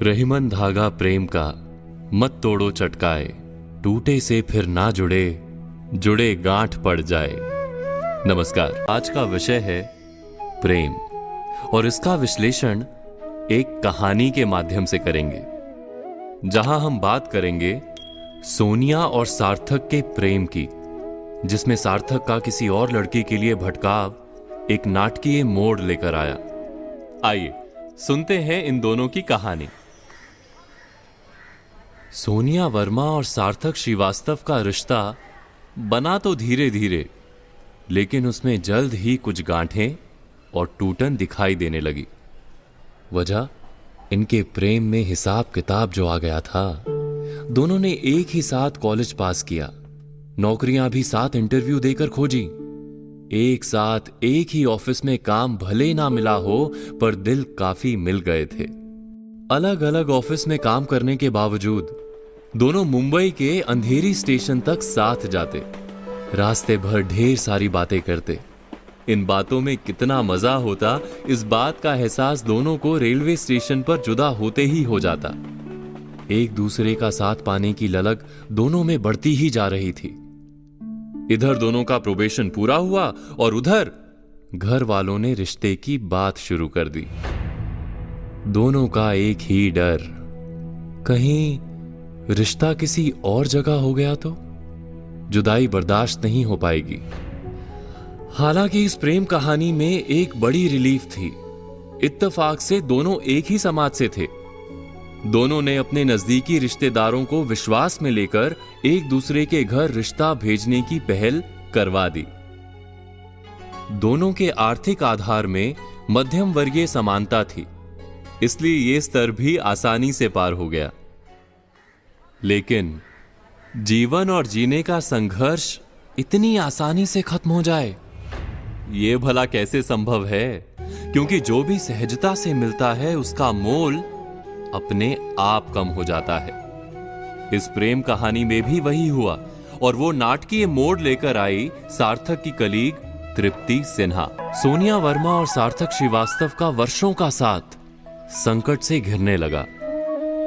रहीमन धागा प्रेम का मत तोड़ो चटकाए, टूटे से फिर ना जुड़े, जुड़े गांठ पड़ जाए। नमस्कार, आज का विषय है प्रेम और इसका विश्लेषण एक कहानी के माध्यम से करेंगे, जहां हम बात करेंगे सोनिया और सार्थक के प्रेम की, जिसमें सार्थक का किसी और लड़की के लिए भटकाव एक नाटकीय मोड़ लेकर आया। आइए सुनते हैं इन दोनों की कहानी। सोनिया वर्मा और सार्थक श्रीवास्तव का रिश्ता बना तो धीरे धीरे, लेकिन उसमें जल्द ही कुछ गांठें और टूटन दिखाई देने लगी। वजह इनके प्रेम में हिसाब किताब जो आ गया था। दोनों ने एक ही साथ कॉलेज पास किया, नौकरियां भी साथ इंटरव्यू देकर खोजी, एक साथ एक ही ऑफिस में काम भले ना मिला हो पर दिल काफी मिल गए थे। अलग अलग ऑफिस में काम करने के बावजूद दोनों मुंबई के अंधेरी स्टेशन तक साथ जाते, रास्ते भर ढेर सारी बातें करते। इन बातों में कितना मजा होता, इस बात का एहसास दोनों को रेलवे स्टेशन पर जुदा होते ही हो जाता। एक दूसरे का साथ पाने की ललक दोनों में बढ़ती ही जा रही थी। इधर दोनों का प्रोबेशन पूरा हुआ और उधर घर वालों ने रिश्ते की बात शुरू कर दी। दोनों का एक ही डर, कहीं रिश्ता किसी और जगह हो गया तो जुदाई बर्दाश्त नहीं हो पाएगी। हालांकि इस प्रेम कहानी में एक बड़ी रिलीफ थी। इत्तेफाक से दोनों एक ही समाज से थे। दोनों ने अपने नजदीकी रिश्तेदारों को विश्वास में लेकर एक दूसरे के घर रिश्ता भेजने की पहल करवा दी। दोनों के आर्थिक आधार में मध्यम वर्गीय समानता थी, इसलिए यह स्तर भी आसानी से पार हो गया। लेकिन जीवन और जीने का संघर्ष इतनी आसानी से खत्म हो जाए, यह भला कैसे संभव है? क्योंकि जो भी सहजता से मिलता है उसका मोल अपने आप कम हो जाता है। इस प्रेम कहानी में भी वही हुआ और वो नाटकीय मोड़ लेकर आई सार्थक की कलीग तृप्ति सिन्हा। सोनिया वर्मा और सार्थक श्रीवास्तव का वर्षों का साथ संकट से घिरने लगा।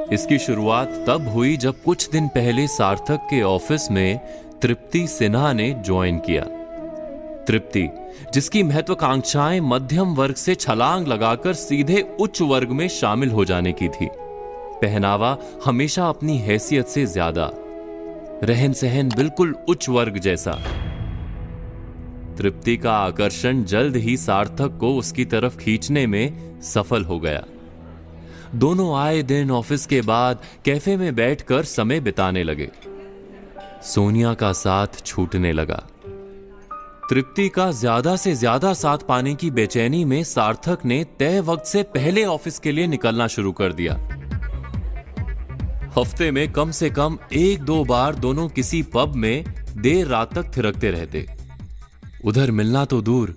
इसकी शुरुआत तब हुई जब कुछ दिन पहले सार्थक के ऑफिस में तृप्ति सिन्हा ने ज्वाइन किया। तृप्ति, जिसकी महत्वाकांक्षाएं मध्यम वर्ग से छलांग लगाकर सीधे उच्च वर्ग में शामिल हो जाने की थी। पहनावा हमेशा अपनी हैसियत से ज्यादा, रहन सहन बिल्कुल उच्च वर्ग जैसा। तृप्ति का आकर्षण जल्द ही सार्थक को उसकी तरफ खींचने में सफल हो गया। दोनों आए दिन ऑफिस के बाद कैफे में बैठकर समय बिताने लगे। सोनिया का साथ छूटने लगा। तृप्ति का ज्यादा से ज्यादा साथ पाने की बेचैनी में सार्थक ने तय वक्त से पहले ऑफिस के लिए निकलना शुरू कर दिया। हफ्ते में कम से कम एक दो बार दोनों किसी पब में देर रात तक थिरकते रहते। उधर मिलना तो दूर,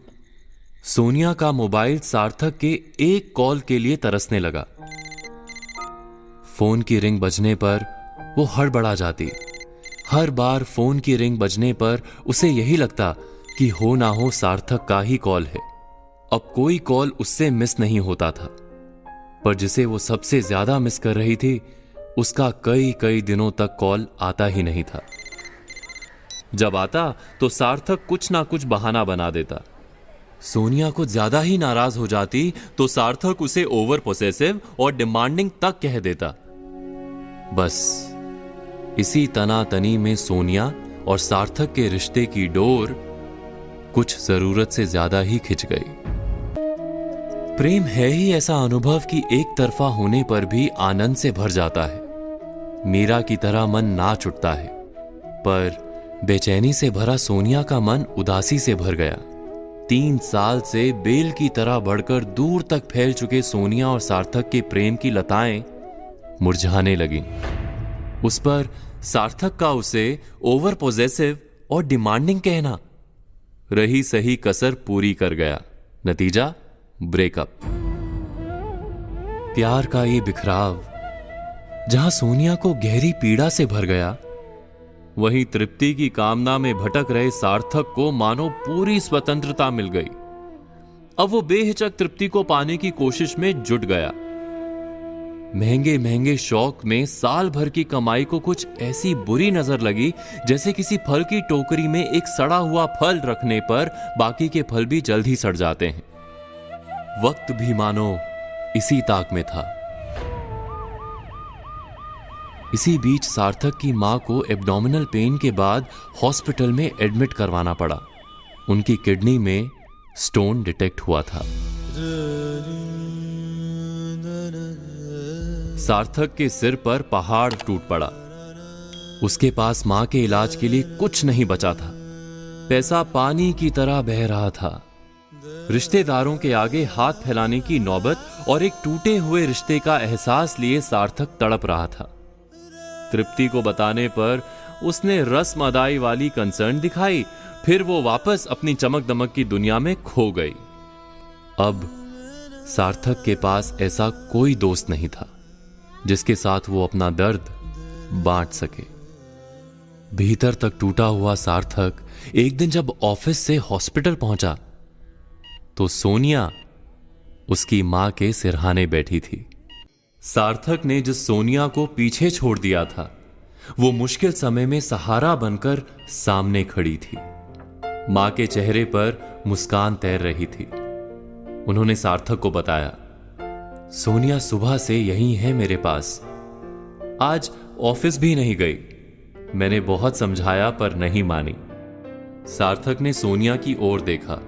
सोनिया का मोबाइल सार्थक के एक कॉल के लिए तरसने लगा। फोन की रिंग बजने पर वो हड़बड़ा जाती। हर बार फोन की रिंग बजने पर उसे यही लगता कि हो ना हो सार्थक का ही कॉल है। अब कोई कॉल उससे मिस नहीं होता था, पर जिसे वो सबसे ज्यादा मिस कर रही थी उसका कई कई दिनों तक कॉल आता ही नहीं था। जब आता तो सार्थक कुछ ना कुछ बहाना बना देता। सोनिया कुछ ज्यादा ही नाराज हो जाती तो सार्थक उसे ओवर पोसेसिव और डिमांडिंग तक कह देता। बस इसी तनातनी में सोनिया और सार्थक के रिश्ते की डोर कुछ जरूरत से ज्यादा ही खिंच गई। प्रेम है ही ऐसा अनुभव कि एक तरफा होने पर भी आनंद से भर जाता है। मीरा की तरह मन नाच उठता है, पर बेचैनी से भरा सोनिया का मन उदासी से भर गया। 3 साल से बेल की तरह बढ़कर दूर तक फैल चुके सोनिया और सार्थक के प्रेम की लताएं मुरझाने लगी। उस पर सार्थक का उसे ओवर पोजेसिव और डिमांडिंग कहना रही सही कसर पूरी कर गया। नतीजा ब्रेकअप। प्यार का ये बिखराव जहां सोनिया को गहरी पीड़ा से भर गया, वहीं तृप्ति की कामना में भटक रहे सार्थक को मानो पूरी स्वतंत्रता मिल गई। अब वो बेहिचक तृप्ति को पाने की कोशिश में जुट गया। महंगे महंगे शौक में साल भर की कमाई को कुछ ऐसी बुरी नजर लगी जैसे किसी फल की टोकरी में एक सड़ा हुआ फल रखने पर बाकी के फल भी जल्द ही सड़ जाते हैं। वक्त भी मानो इसी ताक में था। इसी बीच सार्थक की मां को एब्डोमिनल पेन के बाद हॉस्पिटल में एडमिट करवाना पड़ा। उनकी किडनी में स्टोन डिटेक्ट हुआ था। सार्थक के सिर पर पहाड़ टूट पड़ा। उसके पास मां के इलाज के लिए कुछ नहीं बचा था। पैसा पानी की तरह बह रहा था। रिश्तेदारों के आगे हाथ फैलाने की नौबत और एक टूटे हुए रिश्ते का एहसास लिए सार्थक तड़प रहा था। तृप्ति को बताने पर उसने रस्म अदाई वाली कंसर्न दिखाई, फिर वो वापस अपनी चमक दमक की दुनिया में खो गई। अब सार्थक के पास ऐसा कोई दोस्त नहीं था जिसके साथ वो अपना दर्द बांट सके। भीतर तक टूटा हुआ सार्थक एक दिन जब ऑफिस से हॉस्पिटल पहुंचा तो सोनिया उसकी मां के सिरहाने बैठी थी। सार्थक ने जिस सोनिया को पीछे छोड़ दिया था वो मुश्किल समय में सहारा बनकर सामने खड़ी थी। मां के चेहरे पर मुस्कान तैर रही थी। उन्होंने सार्थक को बताया, सोनिया सुबह से यहीं है मेरे पास। आज ऑफिस भी नहीं गई। मैंने बहुत समझाया पर नहीं मानी। सार्थक ने सोनिया की ओर देखा।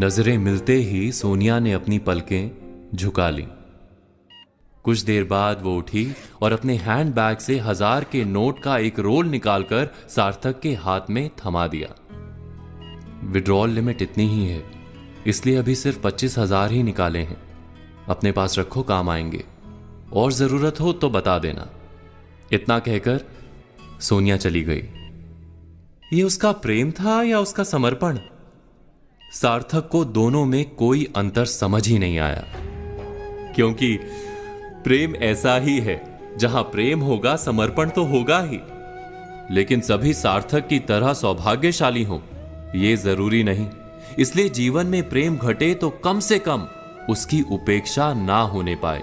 नजरें मिलते ही सोनिया ने अपनी पलकें झुका ली। कुछ देर बाद वो उठी और अपने हैंडबैग से 1000 के नोट का एक रोल निकालकर सार्थक के हाथ में थमा दिया। विड्रॉल लिमिट इतनी ही है, इसलिए अभी सिर्फ 25,000 ही निकाले हैं। अपने पास रखो, काम आएंगे। और जरूरत हो तो बता देना। इतना कहकर सोनिया चली गई। ये उसका प्रेम था या उसका समर्पण? सार्थक को दोनों में कोई अंतर समझ ही नहीं आया, क्योंकि प्रेम ऐसा ही है, जहां प्रेम होगा समर्पण तो होगा ही। लेकिन सभी सार्थक की तरह सौभाग्यशाली हो ये जरूरी नहीं। इसलिए जीवन में प्रेम घटे तो कम से कम उसकी उपेक्षा ना होने पाए,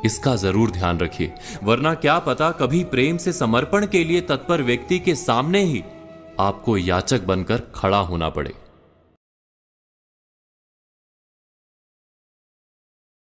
इसका जरूर ध्यान रखिए। वरना क्या पता कभी प्रेम से समर्पण के लिए तत्पर व्यक्ति के सामने ही आपको याचक बनकर खड़ा होना पड़े।